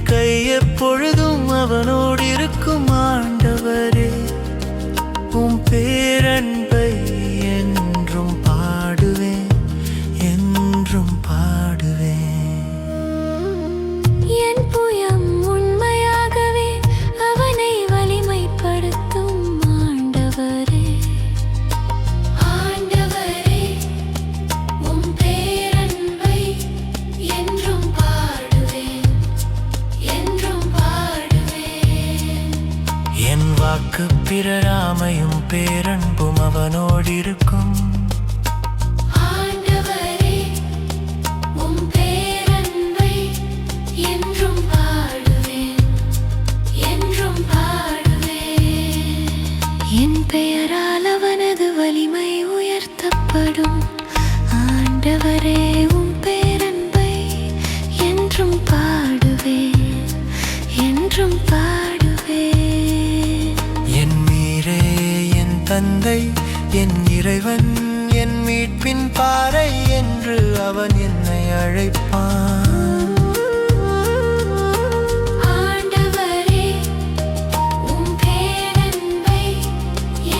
கை எப்பொழுதும் அவனோடு இருக்கும் ஆண்டவரே, உம் பேரன்பை என்றும் பாடுவேன், என்றும் பாடுவேன். என் புயம் உண்மையாகவே அவனை வலிமைப்படுத்தும் ஆண்டவரே. ஆண்டவரே, உம் பேரன்பை என்றும் பாடுவேன், என்றும் பாடுவேன். என் வாக்கு பிறராமையும் பேரன்பும் அவனோடிருக்கும். ஆண்டவரே, உம் பேரன்பை என்றும் பாடுவேன், என்றும் பாடுவேன். என் பெயரால் அவனது வலிமை உயர்த்தப்படும். ஆண்டவரே, உம் பேரன்பை என்றும் பாடுவேன், என்றும் பாடுவேன். என் மீரே என் தந்தை, என் இறைவன், என் மீட்பின் பாறை என்று அவன் என்னை அழைப்பான். ஆண்டவரே, உம் பேரன்பை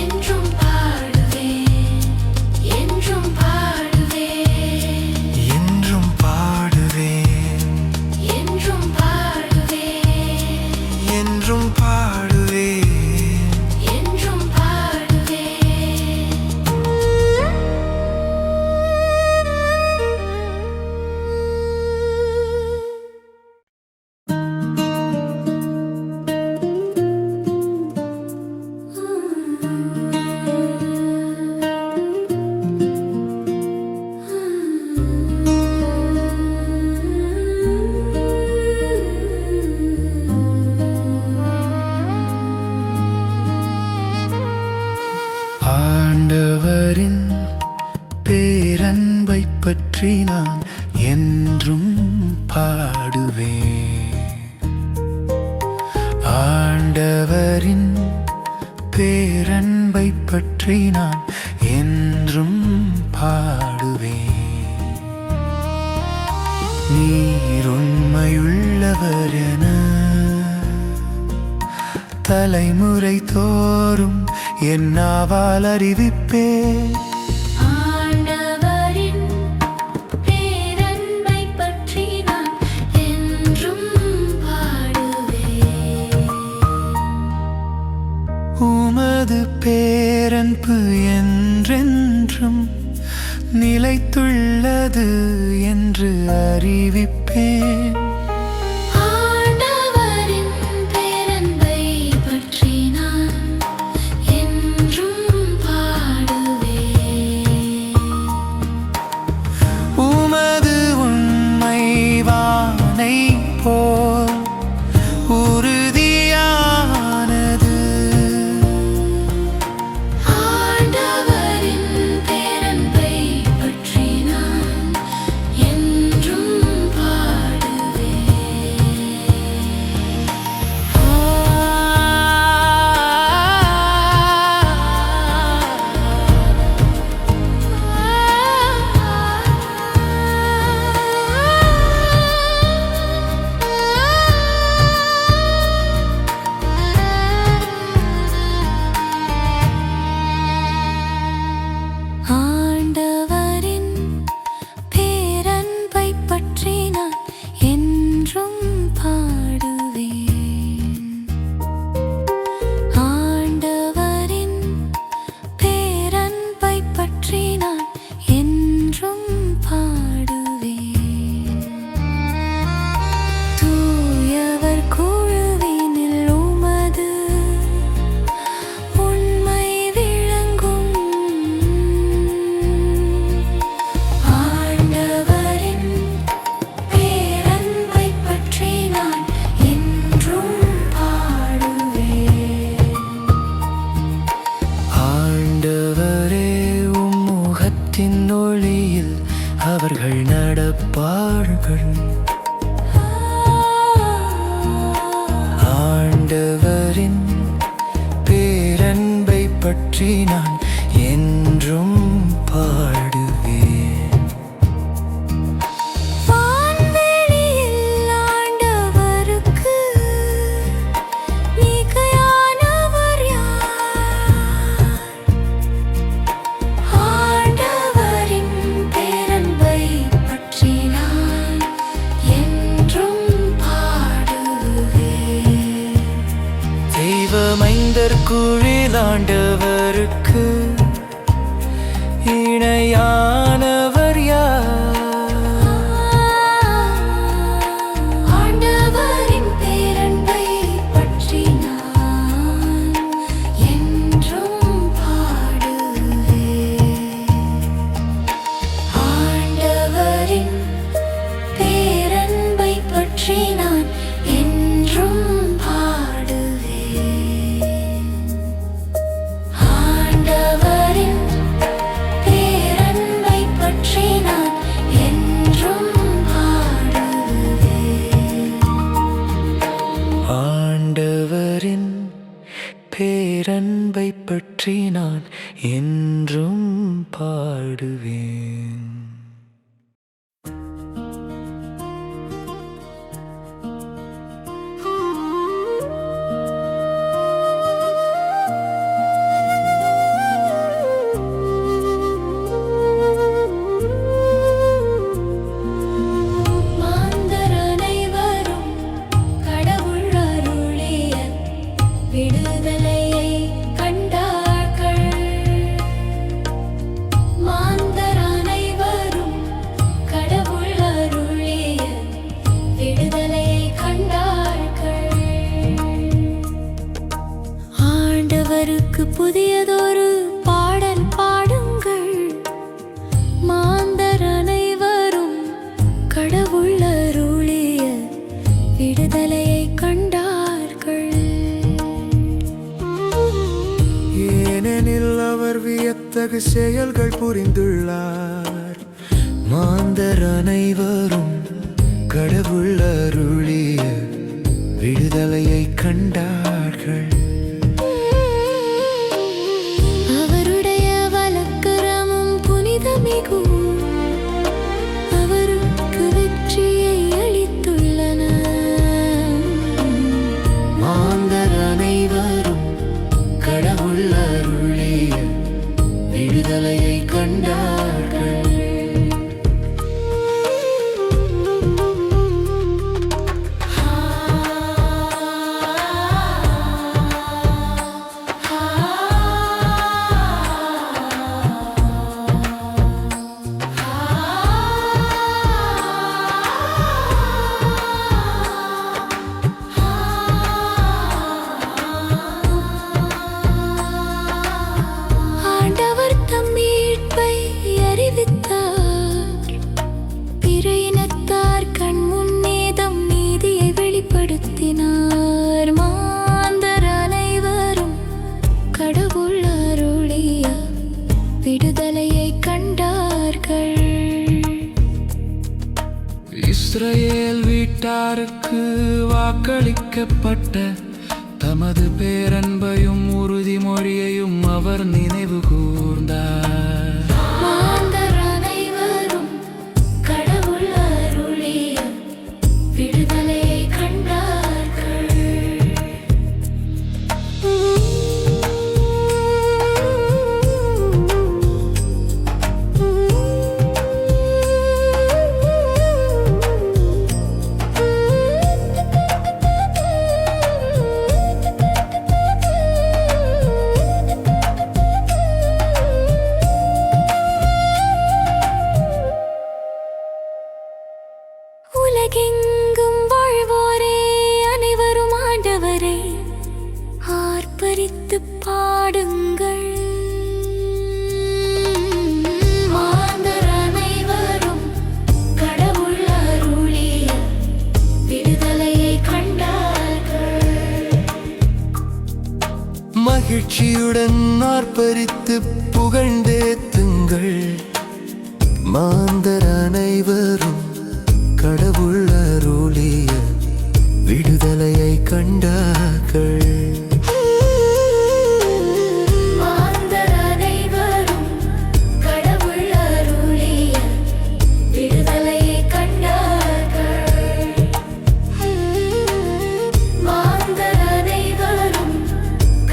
என்றும் பாடுவேன், என்றும் பாடுவேன். என்றும் பாடுவேன், என்றும் பாடுவேன். என்றும் பாடுவேன். என்றும் பாடுவேன். ஆண்டவரின் பேரன்பை பற்றி நான் என்றும் பாடுவேன். ஆண்டவரின் பேரன்பை பற்றி நான் என்றும் பாடுவேன். நீர் உண்மையுள்ளவர் என தலைமுறை தோறும் என் நாவால் அறிவிப்பேன். ஆண்டவரின் பேரன்பை பற்றி நான் என்றும் பாடுவேன். உமது பேரன்பு என்றென்றும் நிலைத்துள்ளது என்று அறிவிப்பேன். ஆண்டவரின் பேரன்பை பற்றி நான் என்றும் பாடுவேன். உமது உண்மை வானை போல் உறுதியானது. ஆண்டவரின் பேரன்பை பற்றி நான் என்றும் பாடுவேன். ஆண்டவரின் பேரன்பை பற்றி நான் என்றும் பாடுவேன். ஆண்டவரின் பேரன்பை பற்றி நான் என்றும் பாடுவேன். தூயவர் குழுவினில் உமது உண்மை விளங்கும். ஆண்டவரின் பேரன்பை பற்றி நான் என்றும் பாடுவேன். ஆண்டவரே, உம் முகத்தின் ஒளியில் அவர்கள் நடப்பார்கள். ஆண்டவரின் பேரன்பை பற்றி நான் என்றும் பாடுவேன். வான்வெளியில் ஆண்டவருக்கு தேவமைந்தர் குழிலாண்டவருக்கு இணையானவர் யார்? ஆண்டவரின் பேரன்பை பற்றி நான் என்றும் பாடுவேன். ஆண்டவரின் பேரன்பை பற்றி நான் என்றும் பாடுவேன். ஆண்டவரின் பேரன்பை பற்றி நான் என்றும் பாடுவேன். ஆண்டவரின் பேரன்பை பற்றி நான் என்றும் பாடுவேன். மாந்தர் அனைவரும் கடவுள் அருளிய விடுதலையை கண்டார்கள். மாந்தர் அனைவரும் கடவுள் அருளிய விடுதலையை கண்டார்கள். ஆண்டவருக்கு புதியதொரு பாடல் பாடுங்கள். மாந்தர் அனைவரும் கடவுள் அருளிய விடுதலையை கண்டார்கள். ஏனெனில் அவர் வியத்தகு செயல்கள் புரிந்துள்ளார். மாந்தர் அனைவரும் கடவுள் அருளிய விடுதலையை கண்டார்கள். அவருடைய வலக்கரமும் புனிதமிகும் அவருக்கு வெற்றியை அளித்துள்ளன. மாந்தர் அனைவரும் கடவுள் அருளிய விடுதலையை கண்டார்கள். ஆண்டவர் தம் மீட்பை அறிவித்தார். பிற இனத்தார் கண் முன்னே தம் நீதியை வெளிப்படுத்தினார். மாந்தர் அனைவரும் கடவுள் அருளிய விடுதலையை கண்டார்கள். இஸ்ரவேல் வீட்டாருக்கு வாக்களிக்கப்பட்ட தமது பேரன்பையும் உறுதிமொழியையும் அவர் நினைவு கூர்ந்தார். மாந்தர் அனைவரும் கடவுள் அருளிய விடுதலையை கண்டார்கள். உலகெங்கும் வாழ்வோரே அனைவரும் ஆண்டவரை ஆர்ப்பரித்து பாடுங்கள். மாந்தர் அனைவரும் கடவுள் அருளிய விடுதலையை கண்டார்கள். மகிழ்ச்சியுடன் ஆர்ப்பரித்து புகழ்ந்தேத்துங்கள். மாந்தர் அனைவரும் கடவுள் அருளிய விடுதலையை கண்டார்கள். மாந்தர் அனைவரும் கடவுள் அருளிய விடுதலையை கண்டார்கள். மாந்தர் அனைவரும்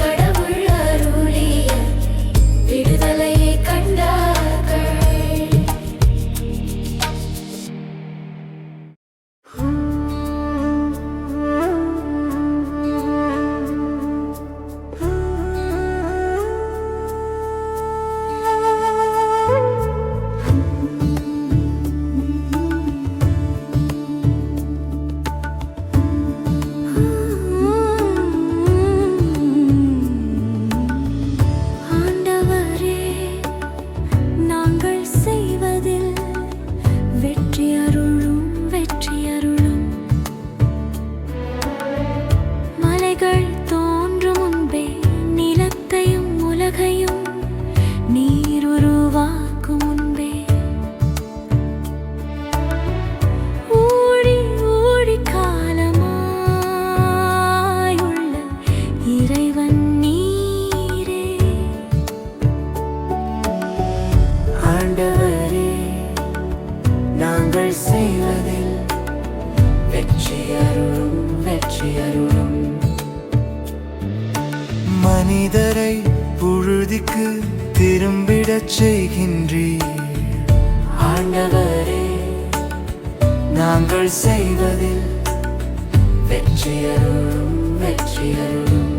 கடவுள் அருளிய விடுதலையை கண்டார்கள். வெற்றியருளும். மனிதரை புழுதிக்கு திரும்பிடச் செய்கின்றீர் ஆண்டவரே, நாங்கள் செய்வதில் வெற்றியருளும் வெற்றியருளும்.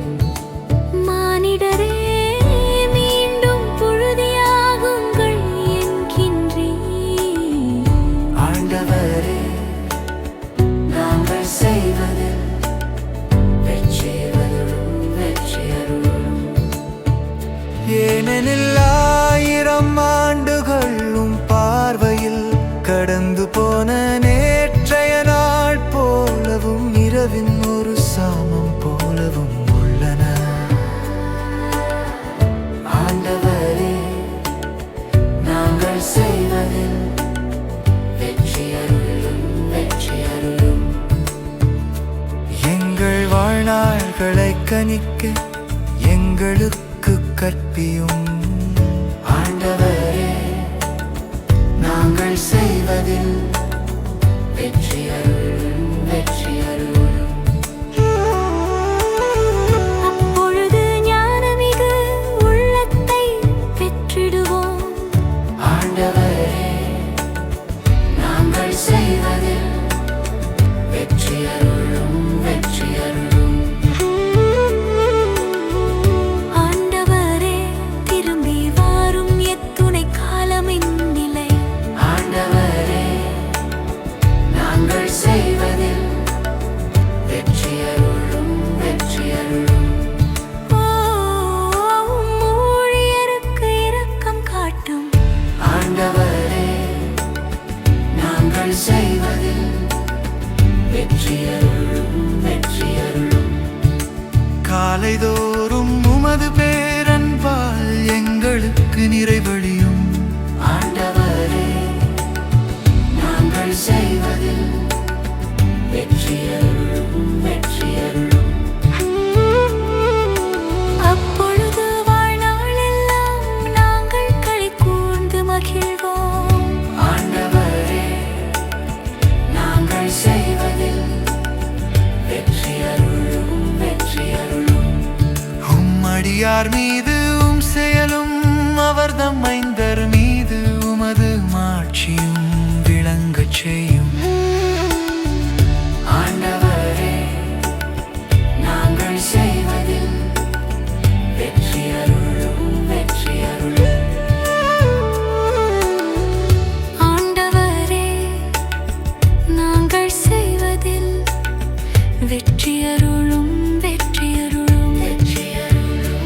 மானிடரே, மீண்டும் புழுதியாகுங்கள் என்கின்றீர் ஆண்டவரே நாங்கள் செய்வதில் வெற்றியருளும் வெற்றியருளும். ஏனெனில் 1000 ஆண்டுகளும் பார்வையில் கடந்து போன நேற்றைய நாள் போலவும் இரவின் ஒரு சாமம் போலவும் உள்ளன. ஆண்டவரே, நாங்கள் செய்வதில் வெற்றியருளும் வெற்றியருளும். எங்கள் வாழ்நாள்களை கணிக்க எங்களுக்கு கற்பியும் ஆண்டவரே, நாங்கள் செய்வதில் வெற்றியருளும் வெற்றியருளும். அப்பொழுது ஞானமிகு உள்ளத்தை பெற்றிடுவோம். ஆண்டவரே, நாங்கள் செய்வதில் வெற்றியருளும் வெற்றியருளும். ஆண்டவரே, திரும்பி வாரும் எத்துணை காலமின் நிலை. ஆண்டவரே, நாங்கள் செய்வதில் வெற்றியருளும் வெற்றியருளும். ஊழியருக்கு இரக்கம் காட்டும். ஆண்டவரே, நாங்கள் செய்வதில் வெற்றியருளும் வெற்றியருளும். காலைதோறும் உமது பேரன்பால் எங்களுக்கு நிறைவழியும் ஆண்டவரே, நாங்கள் செய்வதில் வெற்றியருளும் வெற்றியருளும். அப்பொழுது வாழ்நாளெல்லாம் நாங்கள் களி கூர்ந்து மகிழ்வோம். ஆண்டவரே, நாங்கள் செய்வதில் வெற்றியருளும் வெற்றியருளும். உம்மடியார் மீது செயலும் அவர்தம் மைந்தர் மீது உமது மாட்சியும் விளங்கச் செய்யும். ஆண்டவரே, நாங்கள் செய்வதில் வெற்றியருளும் வெற்றியருளும். ஆண்டவரே, நாங்கள் செய்வதில் வெற்றியருளும் வெற்றியருளும் வெற்றியருளும்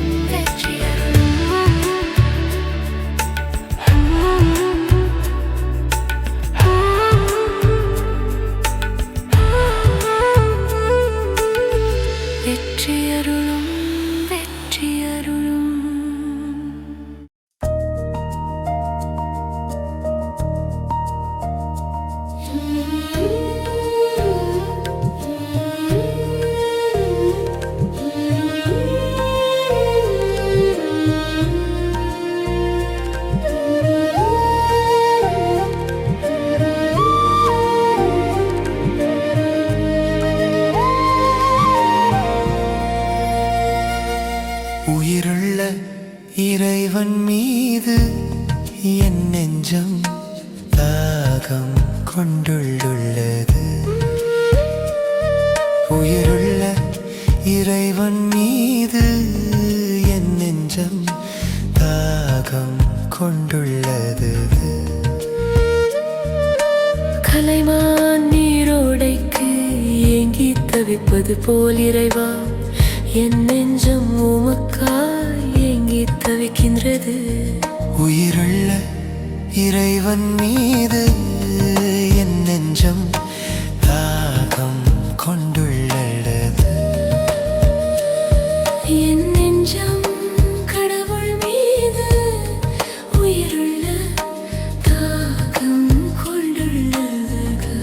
வெற்றியருளும் வெற்றியருளும். உயிருள்ள இறைவன் மீது என் நெஞ்சம் தாகம் கொண்டுள்ளது. உயிருள்ள இறைவன் மீது என் நெஞ்சம் தாகம் கொண்டுள்ளது. கலைமான் நீரோடைக்கு ஏங்கி தவிப்பது போல் இறைவா, என் நெஞ்சம் உமக்காய் ஏங்கி தவிக்கின்றது. உயிருள்ள இறைவன் மீது என் நெஞ்சம் தாகம் கொண்டுள்ளது. என் நெஞ்சம் கடவுள் மீது உயிருள்ள தாகம் கொண்டுள்ளது.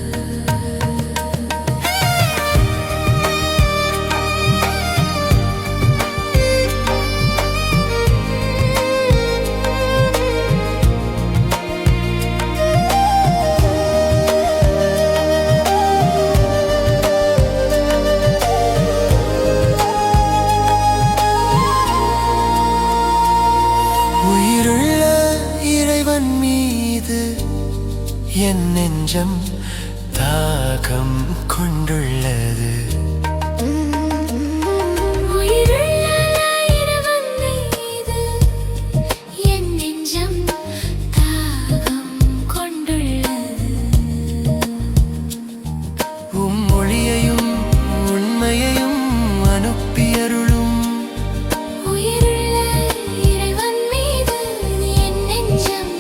நெஞ்சம் தாகம் கொண்டுள்ளது. உயிருள்ள இறைவன் மீது என் நெஞ்சம் தாகம் கொண்டுள்ளது. மொழியையும் உண்மையையும் அனுப்பியருளும் உயிருள்ள இறைவன் மீது என் நெஞ்சம்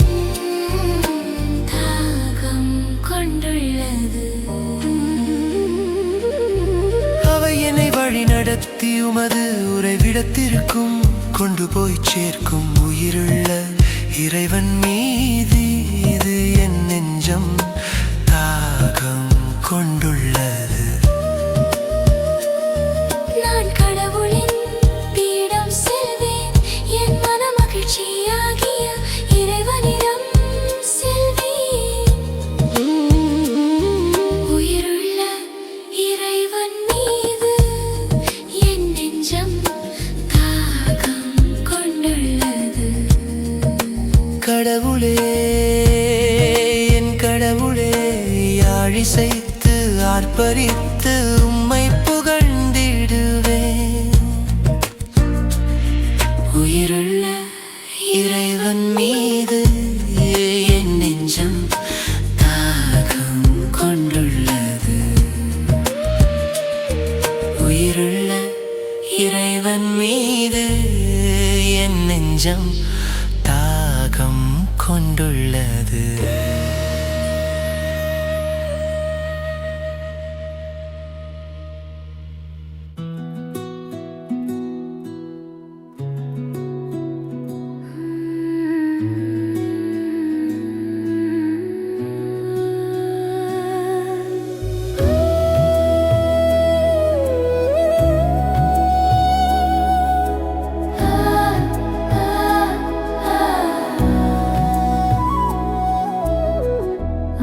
தாகம் கொண்டுள்ளது. அவை என்னை வழி நடத்தி உமது உறைவிடத்திற்கும் கொண்டு போய் சேர்க்கும். உயிருள்ள இறைவன் மீது இது என் நெஞ்சம் தாகம் கொண்டுள்ளது. நான் கடவுளின் பீடம் செல்வேன், என் மன மகிழ்ச்சியாகிய இறைவனிடம் செல்வேன். உயிருள்ள இறைவன் மீது என் நெஞ்சம் தாகம் கொண்டுள்ளது. கடவுளே, என் கடவுளே, யாழிசைத்து ஆர்ப்பரித்து உம்மை புகழ்ந்திடுவேன். உயிருள்ள இறைவன் மீது என் நெஞ்சம் தாகம் கொண்டுள்ளது. உயிருள்ள இறைவன் மீது என் நெஞ்சம் தாகம் கொண்டுள்ளது.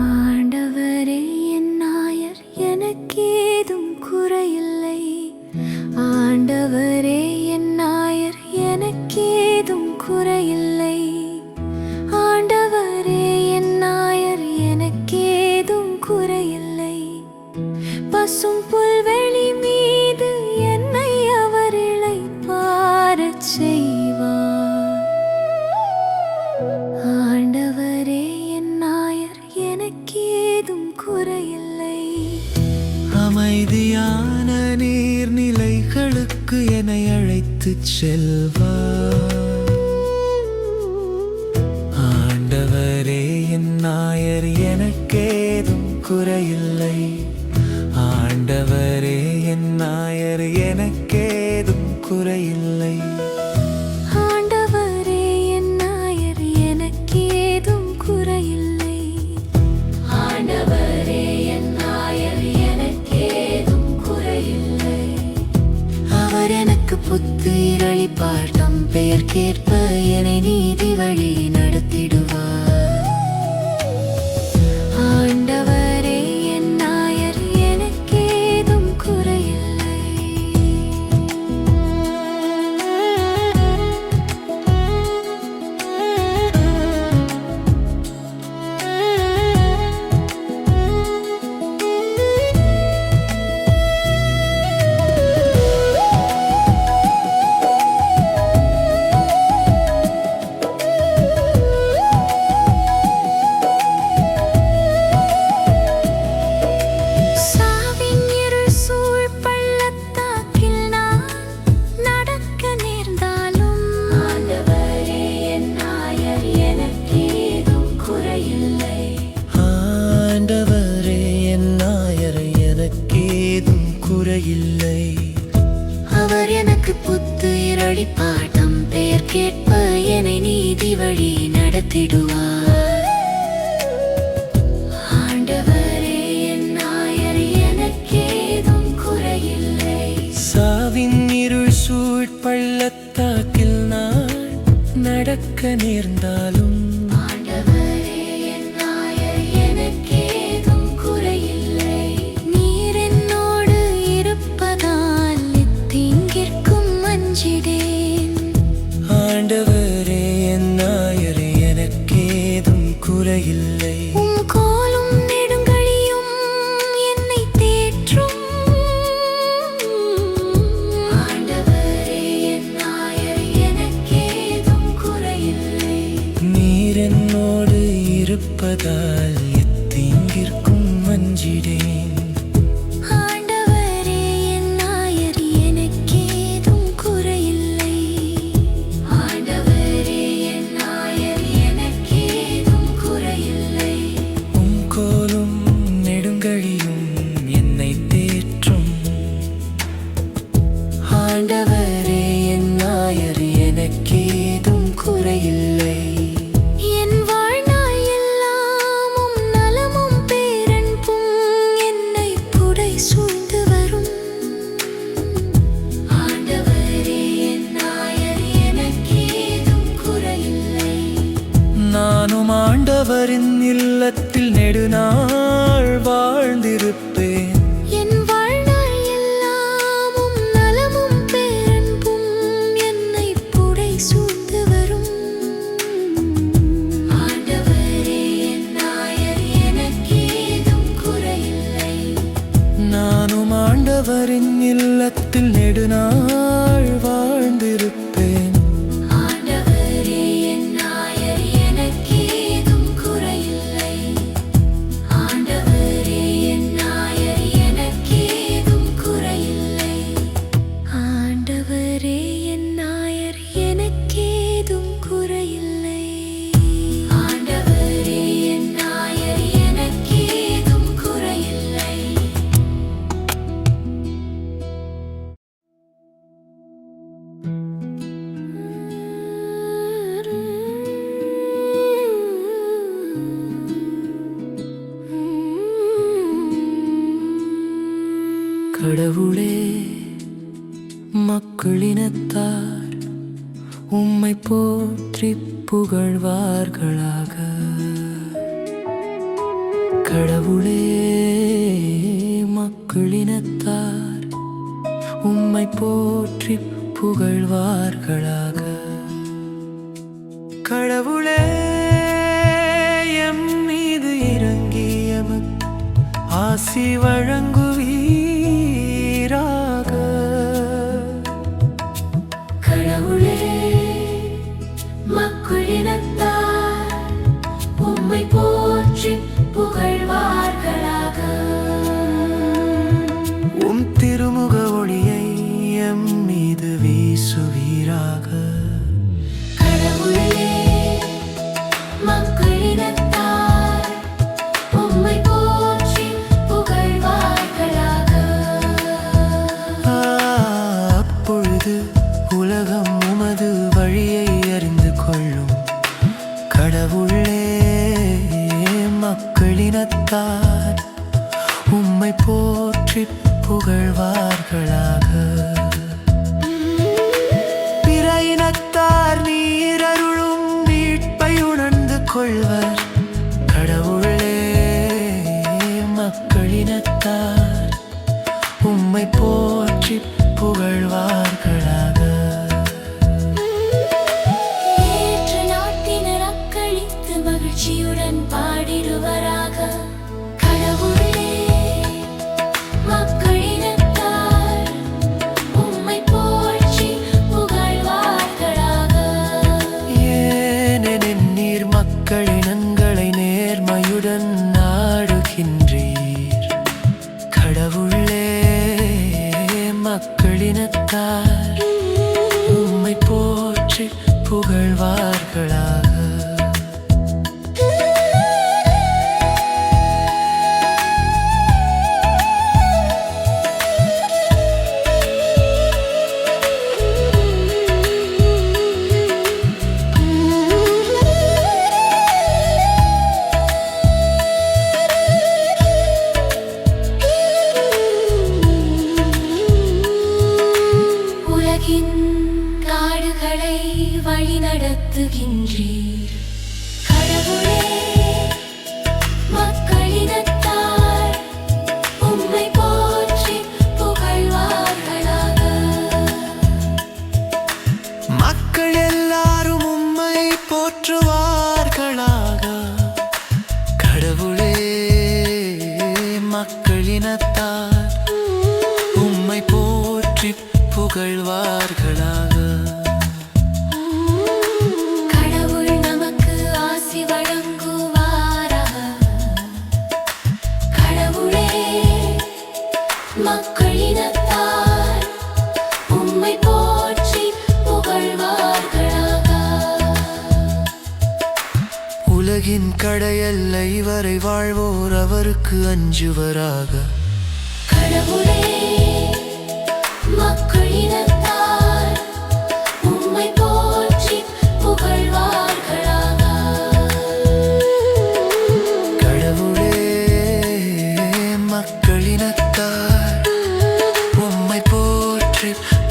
ஆண்டவரே என் நாயர், எனக்கேதும் குறையில்லை. ஆண்டவரே என் நாயர், எனக்கேதும் குறையில்லை. ஆண்டவரே என் நாயர், எனக்கேதும் குறையில்லை. பசும் புல்வெளி மீது என்னை அவர் இளைப்பாறச் செய்வார். ஆண்டவரே என் நாயர், எனக்கேதும் குறையில்லை. அமைதியான நீர்நிலைகளுக்கு என்னை அழைத்துச் செல்வார். ஆண்டவரே என் நாயர், எனக்கேதும் குறையில்லை. ஆண்டவரே என் நாயர், எனக்கேதும் குறையில்லை. ஆண்டவரே என் நாயர், எனக்கேதும் குறையில்லை. ஆண்டவரே என் நாயர், எனக்கேதும் குறையில்லை. அவர் எனக்கு புத்துயிரளி பாட்டம் பெயர் கேட்ப என்னை நீதி வழி நடத்திடுவார். ஆண்டவரே என் நாயர், எனக்கேதும் குறையில்லை. சாவின் இருள் சூழ் பள்ளத்தாக்கில் நான் நடக்க நேர்ந்தாலும் ஆண்டவரே என் நாயர், எனக்கேதும் குறையில்லை. ஆண்டவரே என் நாயர், எனக்கேதும் குறையில்லை. அவர் எனக்கு புத்துயிரளி பாட்டம் பெயர் கேட்ப என்னை நீதி வழி நடத்திடுவார். ஆண்டவரே என் நாயர், எனக்கேதும் குறையில்லை. சாவின் இருள் சூழ் பள்ளத்தாக்கில் நான் நடக்க நேர்ந்தாலும் ஆண்டவரே என் நாயர், எனக்கேதும் குறையில்லை. நீர் என்னோடு இருப்பதால் எத்தீங்கிற்கும் அஞ்சிடேன். ஆண்டவரே என் நாயர், எனக்கேதும் குறையில்லை. உம் கோலும் நெடும் ஆண்டவரே என் நாயர் எனக்கேதும் குறையில்லை. என் வாழ்நாள் எல்லாமும் நலமும் பேரன்பும் என்னை புடை சூழ்ந்து வரும். ஆண்டவரே என் நாயர் எனக்கேதும் குறையில்லை. நானும் ஆண்டவரின் இல்லத்தில் நெடுநாள் வாழ்ந்திருப்பேன். என் வாழ்நாள் எல்லாமும் நலமும் பேரன்பும் என்னை புடை சூழ்ந்து வரும். ஆண்டவரே என் நாயர் எனக்கேதும் குறையில்லை. நானும் ஆண்டவரின் இல்லத்தில் நெடுநாள் வாழ்ந்திருப்பேன். ஆண்டவரே என் நாயர் எனக்கேதும் குறையில்லை. ஆண்டவரே என் நாயர் எனக்கேதும் குறையில்லை. ஆண்டவரே என் நாயர் எனக்கேதும் குறையில்லை. ஆண்டவரே என் நாயர் எனக்கேதும் குறையில்லை. கடவுளே, மக்களினத்தார் உம்மை போற்றி புகழ்வார்களாக. கடவுளே, மக்களினத்தார் உம்மை போற்றி புகழ்வார்களாக. கடவுளே, எம் மீது இறங்கி எமக்கு ஆசி வழங்குவீராக. கடவுளே, மக்களினத்தார் உம்மை போற்றி புகழ்வார்களாக. உம் திருமுக ஒளியை எம் மீது வீசுவீராக. கடவுளே, மக்களினத்தார் உம்மை போற்றி புகழ்வார்களாக. அப்பொழுது உலகம் உமது வழியை அறிந்து கொள்ளும். கடவுளே, மக்களினத்தார் உம்மை போற்றி புகழ்வார்களாக. பிற இனத்தார் நீரருளும் மீட்பை உணர்ந்து கொள்வர். கடவுளே, மக்களினத்தார் உம்மை போற்றி புகழ்வார்களாக. ஏற்ற நாட்டினர் அக்களித்து மகிழ்ச்சியுடன் பாடிடுவராக. கடவுளே, மக்களினத்தார் உம்மை போற்றி புகழ்வார்களாக. ஏனெனில் நீர் மக்களினங்களை நேர்மையுடன் நாடுகின்றீர். கடவுளே, மக்களினத்தார் உம்மை போற்றி புகழ்வார்களாக. உலகின் நாடுகளை வழிநடத்துகின்றீர். கடவுளே, மக்களினத்தார் உம்மை போற்றி புகழ்வார்களாக. மக்கள் எல்லாரும் உம்மை போற்றுவார்களாக. கடவுளே, மக்களினத்தார் உம்மை போற்றி புகழ்வார்களாக. கடவுள் நமக்கு ஆசி வழங்குவாராக. கடவுளே, மக்களினத்தார் உம்மை போற்றி புகழ்வார்களாக. உலகின் கடையெல்லை வரை வாழ்வோர் அவருக்கு அஞ்சுவராக. கடவுளே, மக்களினத்தார்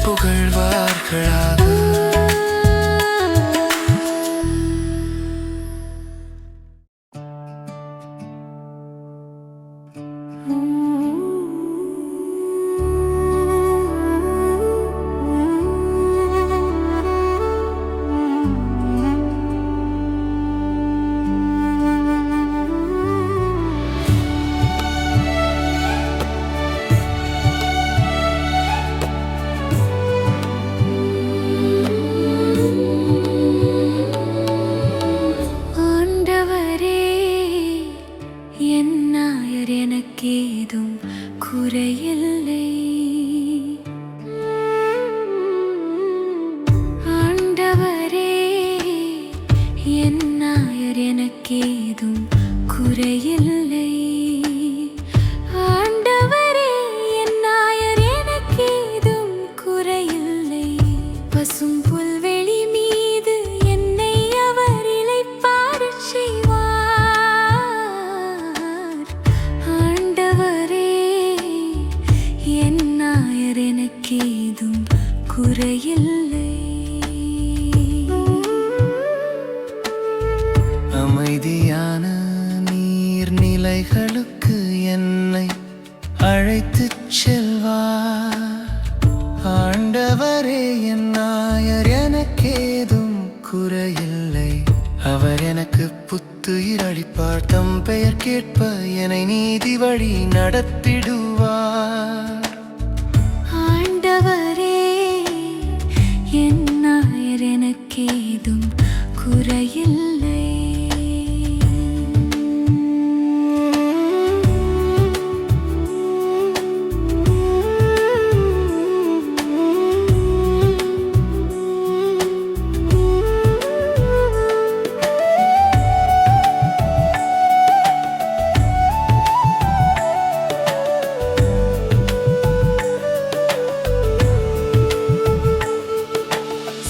புகழ்வார்களாக. ஆண்டவரே, என் நாயர், எனக்கேதும் குறையில்லை. ஆண்டவரே, என் நாயர், எனக்கேதும் குறையில்லை. ஆண்டவரே, என் நாயர், எனக்கேதும் குறையில்லை. பசும் புல்வெளி மீது என்னை அவர் இளைப்பாறச் செய்வார். ஆண்டவரே, என் நாயர், எனக்கேதும் குறையில்லை. அமைதியான நீர்நிலைகளுக்கு என்னை அழைத்துச் செல்வார். ஆண்டவரே, என் நாயர், எனக்கேதும் குறையில்லை. அவர் எனக்கு புத்துயிர் அளிப்பார். தம் பெயர் கேட்ப என்னை நீதி வழி நடத்திடுவார். ஆண்டவரே, என் நாயர், எனக்கேதும் குறையில்லை.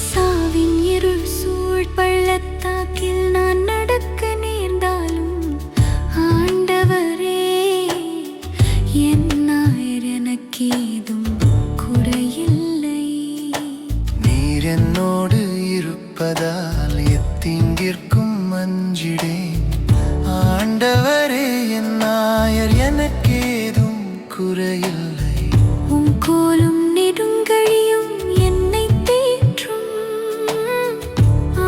சாவின் இருள் சூழ் பள்ளத்தாக்கில் நான் நடக்க நேர்ந்தாலும், ஆண்டவரே, என் நாயர், எனக்கேதும் குறையில்லை. நீர் என்னோடு இருப்பதால் எத்தீங்கிற்கும் அஞ்சிடேன். ஆண்டவரே, என் நாயர், எனக்கேதும் குறையில்லை. உம் கோலும் நெடுங்கழியும் என்னை தேற்றும்.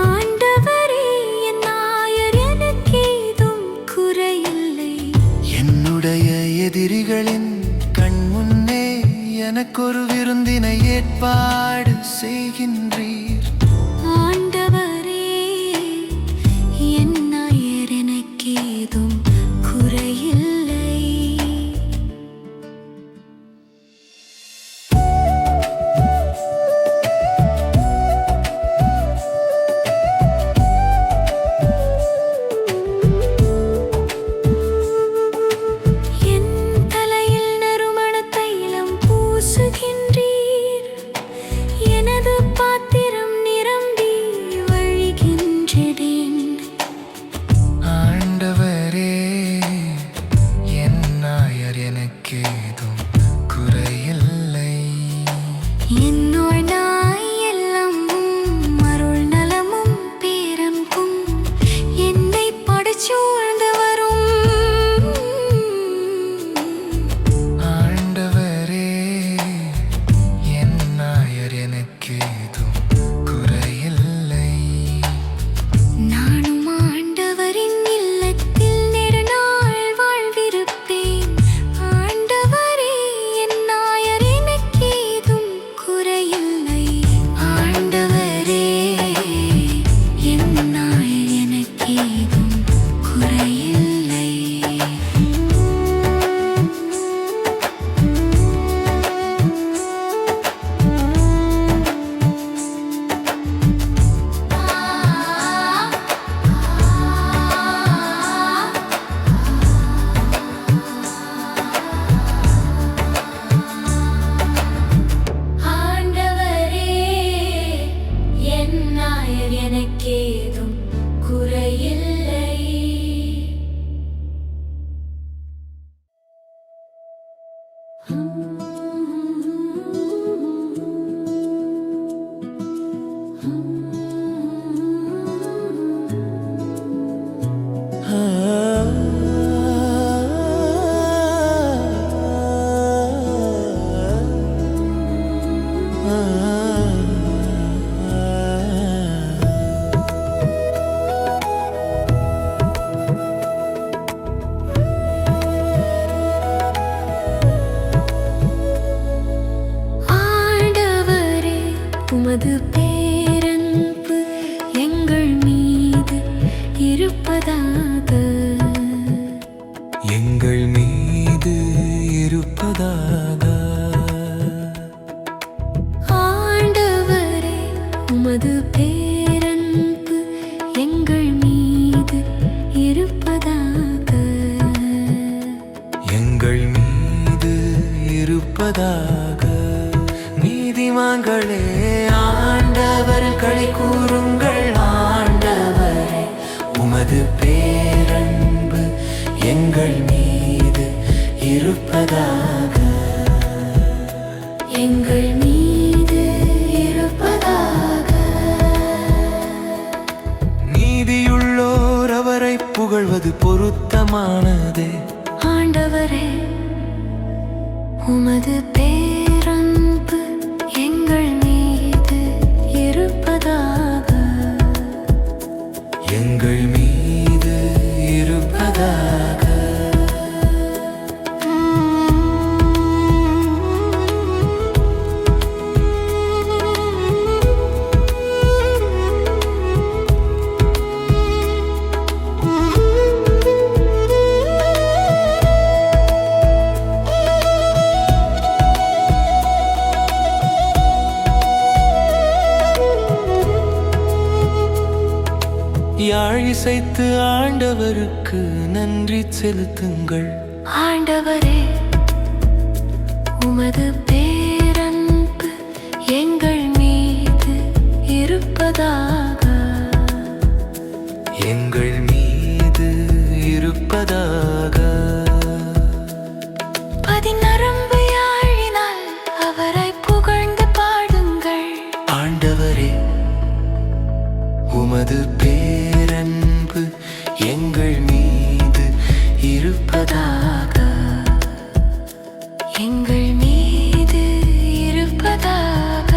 ஆண்டவரே, என் நாயர், எனக்கேதும் குறையில்லை. என்னுடைய எதிரிகளின் கண் முன்னே எனக்கொரு விருந்தினை ஏற்பாடு செய்கின்றீர். ஆண்டவரே, என் நாயர், எனக்கேதும் குறையில்லை. என் தலையில் நறுமண தைலம் பூசுகின்றீர். எனது பாத்திரம் நிரம்பி வழிகின்றேன். ஆண்டவரே, என் நாயர், எனக்கேதும் குறையில்லை. என்னோட நாய் எல்லாம் அருள் நலமும் பேரன்பும் என்னை படைச்சூழ்ந்து வரும். ஆண்டவரே, என் நாயர், எனக்கேதும் குறையில்லை. நானும் ஆண்டவரின் இல்லத்தில் நெடுநாள் வாழ்விருப்பேன். ஆண்டவரே, என் நாயர், எனக்கேதும் குறையில்லை. ஆண்டவரே உமது பேரன்பு எங்கள் மீது இருப்பதாக எங்கள் மீது இருப்பதாக. ஆண்டவரே உமது பேரன்பு எங்கள் மீது இருப்பதாக எங்கள் மீது இருப்பதாக. நீதிமான்களே ஆண்டவர் களி கூறுங்கள். ஆண்டவரே உமது பேரன்பு எங்கள் மீது இருப்பதாக எங்கள் மீது இருப்பதாக. நீதியுள்ளோர் அவரை புகழ்வது பொருத்தமானதே. ஆண்டவரே உமது பேரன்பு எங்கள் மீது இருப்பதாக எங்கள் மீது இருப்பதாக. யாழ் இசைத்து ஆண்டவருக்கு நன்றி செலுத்துங்கள். ஆண்டவரே உமது பேரன்பு எங்கள் மீது இருப்பதாக எங்கள் மீது இருப்பதாக. பதினரம்பு யாழினால் அவரை புகழ்ந்து பாடுங்கள். ஆண்டவரே உமது பேரன்பு எங்கள் மீது இருப்பதாக எங்கள் மீது இருப்பதாக.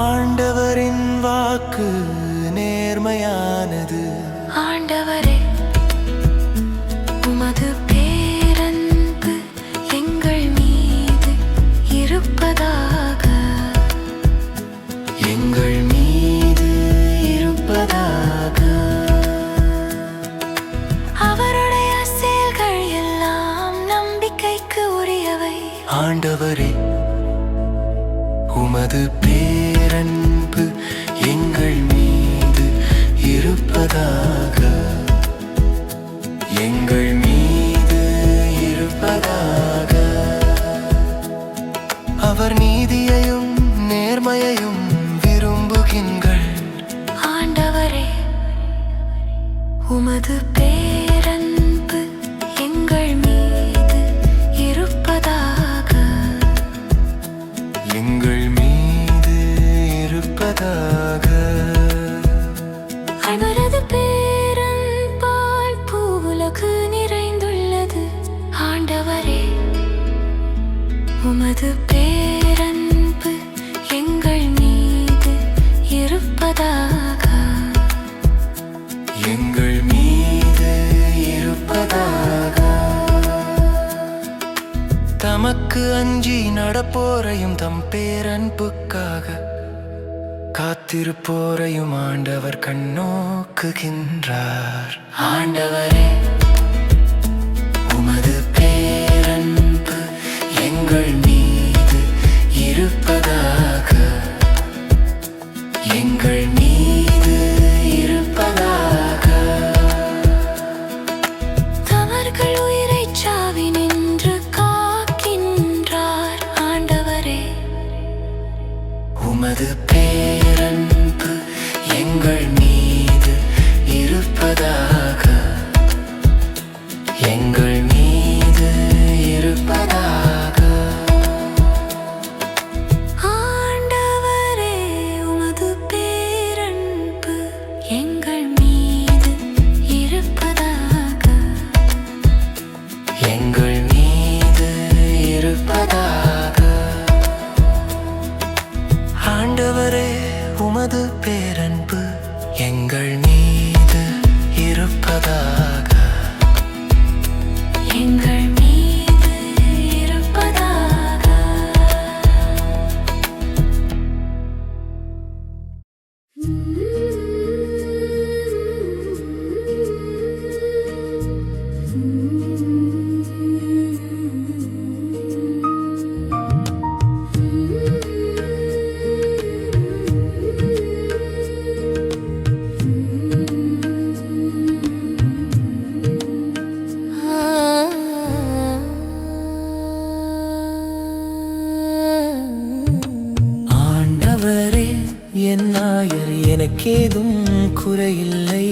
ஆண்டவரின் வாக்கு நேர்மையானது. ஆண்டவரே உமது பேரன்பு எங்கள் மீது இருப்பதாக எங்கள் மீது இருப்பதாக. அவருடைய செயல்கள் எல்லாம் நம்பிக்கைக்கு உரியவை. ஆண்டவரே உமது பேரன்பு எங்கள் மீது இருப்பதாக எங்கள் மீது இருப்பதாக. அவர் நீதியையும் நேர்மையையும் விரும்புகின்றார். ஆண்டவரே உமது பேரன்பு எங்கள் மீது இருப்பதாக எங்கள் மீது இருப்பதாக. அவரது பேரன்பால் பூவுலகு நிறைந்துள்ளது. ஆண்டவரே உமது பேரன்பு எங்கள் மீது இருப்பதாக எங்கள் மீது இருப்பதாக. தமக்கு அஞ்சி நடப்போரையும் தம் பேரன்புக்காக காத்திருப்போரையும் ஆண்டவர் கண்ணோக்குகின்றார். ஆண்டவரே உமது பேரன்பு எங்கள் மீது இருப்பதாக எங்கள் மீது இருப்பதாக. தவறுகள் உயிரைச் சாவினின்று காக்கின்றார். ஆண்டவரே உமது பேரன்பு எங்கள் மீது இருப்பதாக எங்கள் மீது இருப்பதாக. ஆண்டவரே உமது பேரன்பு எங்கள் மீது இருப்பதாக எங்கள் மீது இருப்பதாக. நாயர் எனக்கேதும் குறையில்லை.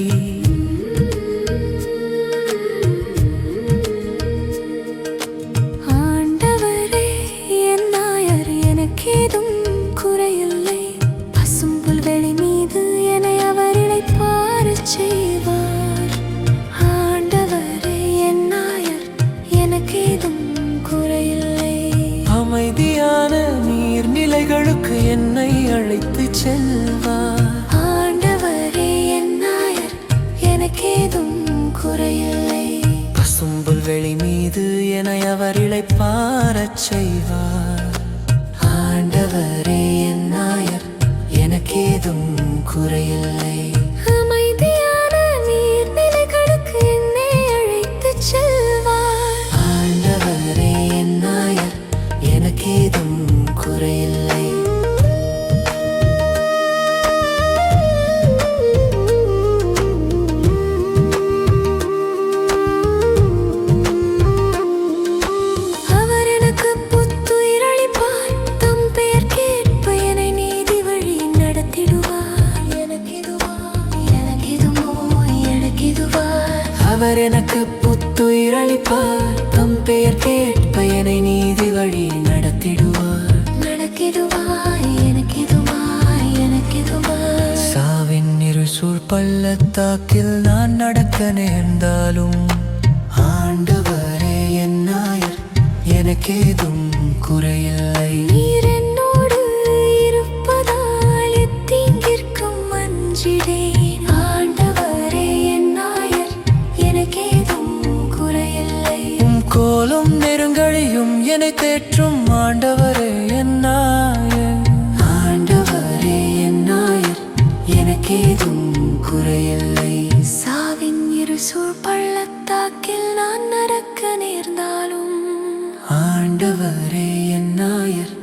ஆண்டவரே என் நாயர் எனக்கேதும் குறையில்லை. பசும்புல் வெளி மீது என்னை அவர் இளைப்பாறச் செய்வார். ஆண்டவரே என் நாயர் எனக்கேதும் குறையில்லை. அமைதியான நீர்நிலைகளுக்கு என்னை அழைத்துச் செல்வார். ஆண்டவரே என் நாயர் எனக்கேதும் குறையில்லை. பசும்புல் வெளி மீது என்னை அவர் இளைப்பாறச் செய்வார். ஆண்டவரே என் நாயர் எனக்கேதும் குறையில்லை. அமைதியான நீர்நிலைகளுக்கு என்னை அழைத்துச் செல்வார். ஆண்டவரே என் நாயர் எனக்கேதும் குறையில்லை. அவர் எனக்கு புத்துயிர் அளிப்பார். தம் பெயர் கேட்ப என்னை நீதி வழி நடத்திடுவார். அவர் எனக்கு புத்துயிர் அளிப்பார். தம் பெயர் கேட்ப என்னை நீதி வழி நடத்திடுவார். சாவின் இருசூழ் பள்ளத்தாக்கில் நான் நடக்க நேர்ந்தாலும் ஆண்டவரே என் நாயர் எனக்கேதும் குறையில்லை. நீர் என்னோடு இருப்பதால் எத்தீங்கிற்கும் அஞ்சிடேன். ஆண்டவரே என் நாயர் எனக்கேதும் குறையில்லை. கோலும் நெருங்கழியும் என்னை தேற்றும் ஆண்டவரே என் நாயர். ஆண்டவரே என் நாயர் எனக்கேதும் குறையில்லை. சாவின் இருசூழ் பள்ளத்தாக்கில் நான் நடக்க நேர்ந்தாலும் ஆண்டவரே என் நாயர்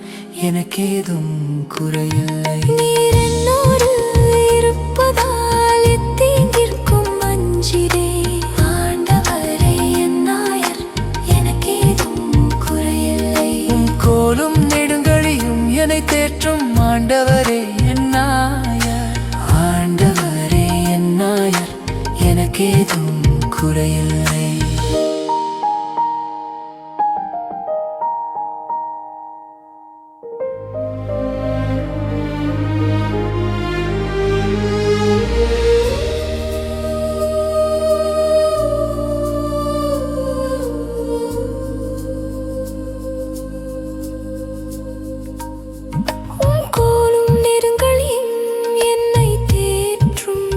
எனக்கேதும் குறையில்லை. நீர் என்னோடு இருப்பதால் எத்தீங்கிற்கும் அஞ்சிடேன். ஆண்டவரே என் நாயர் எனக்கேதும் குறையில்லை. கோலும் நெடுங்கழியும் என்னை தேற்றும் ஆண்டவரே என் நாயர். ஆண்டவரே என் நாயர் எனக்கேதும் குறையில்லை. கோலும் நெருங்கழியும் என்னை தேற்றும்.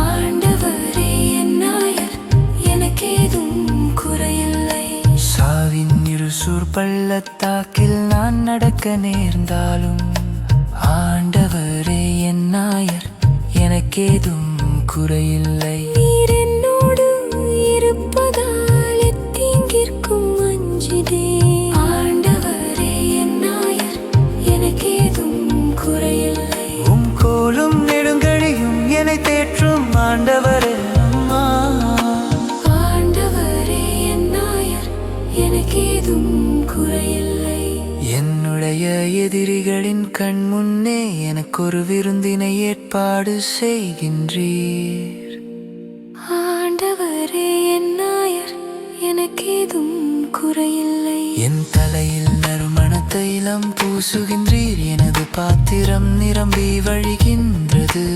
ஆண்டவரே என் நாயர் எனக்கேதும் குறையில்லை. சாவின் இருசூர் பள்ளத்தாக்கில் நான் நடக்க நேர்ந்தாலும் ஆண்டவரே என் நாயர் எனக்கேதும் குறையில்லை. நீர் என்னோடு இருப்பதால் எத்தீங்கிற்கும் அஞ்சிடேன். ஆண்டவரே என் நாயர் எனக்கேதும் குறையில்லை. கோலும் நெடுங்கழியும் என்னை தேற்றும் ஆண்டவரே அம்மா. ஆண்டவரே என் நாயர் எனக்கேதும் குறையில்லை. என்னுடைய எதிரிகளின் கண் முன்னே எனக்கொரு விருந்தினை ஏற்பாடு செய்கின்றீர். ஆண்டவரே என் நாயர் எனக்கேதும் குறையில்லை. என் தலையில் நறுமண தைலம் பூசுகின்றீர். எனது பாத்திரம் நிரம்பி வழிகின்றது.